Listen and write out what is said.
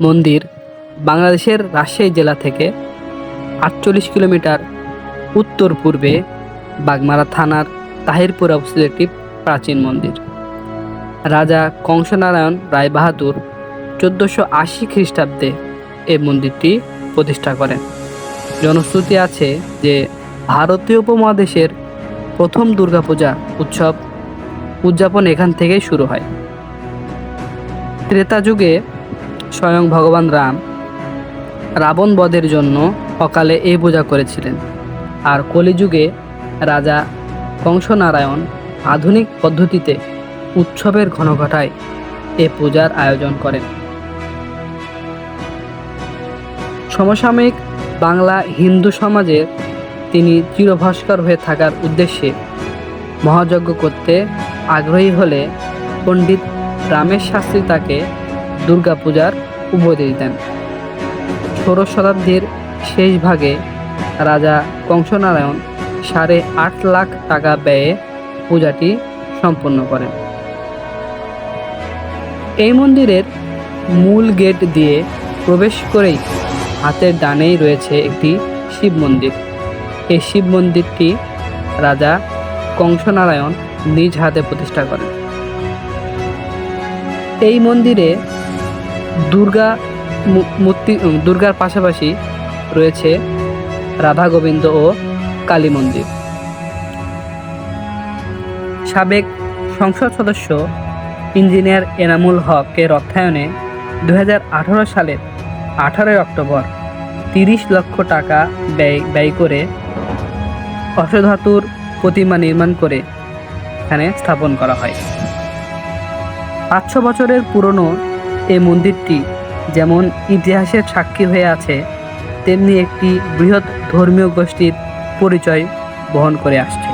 মন্দির বাংলাদেশের রাজশাহী জেলা থেকে ৪৮ কিলোমিটার উত্তর পূর্বে বাগমারা থানার তাহিরপুরে অবস্থিত একটি প্রাচীন মন্দির। রাজা কংসনারায়ণ রায়বাহাদুর ১৪৮০ খ্রিস্টাব্দে এই মন্দিরটি প্রতিষ্ঠা করেন। জনশ্রুতি আছে যে ভারতীয় উপমহাদেশের প্রথম দুর্গাপূজা উৎসব উদযাপন এখান থেকেই শুরু হয়। ত্রেতা যুগে স্বয়ং ভগবান রাম রাবণ বধের জন্য অকালে এই পূজা করেছিলেন, আর কলিযুগে রাজা কংসনারায়ণ আধুনিক পদ্ধতিতে উৎসবের ঘনঘটায় এ পূজার আয়োজন করেন। সমসাময়িক বাংলা হিন্দু সমাজে তিনি চিরভাস্কর হয়ে থাকার উদ্দেশ্যে মহাযজ্ঞ করতে আগ্রহী হলে পণ্ডিত রামেশ শাস্ত্রী তাকে দুর্গাপূজার উপদেশ দেন। ষোড়শ শতাব্দীর শেষ ভাগে রাজা কংসনারায়ণ ৮.৫ লাখ টাকা ব্যয়ে পূজাটি সম্পন্ন করেন। এই মন্দিরের মূল গেট দিয়ে প্রবেশ করেই হাতের ডানেই রয়েছে একটি শিব মন্দির। এই শিব মন্দিরটি রাজা কংসনারায়ণ নিজ হাতে প্রতিষ্ঠা করেন। এই মন্দিরে দুর্গার পাশাপাশি রয়েছে রাধা গোবিন্দ ও কালী মন্দির। সাবেক সংসদ সদস্য ইঞ্জিনিয়ার এনামুল হকের অর্থায়নে ২০১৮ সালের ১৮ অক্টোবর ৩০ লক্ষ টাকা ব্যয় করে অশ্বধাতুর প্রতিমা নির্মাণ করে এখানে স্থাপন করা হয়। ৫০০ বছরের পুরনো এই মন্দিরটি যেমন ইতিহাসের সাক্ষী হয়ে আছে, তেমনি একটি বৃহৎ ধর্মীয় গোষ্ঠীর পরিচয় বহন করে আসছে।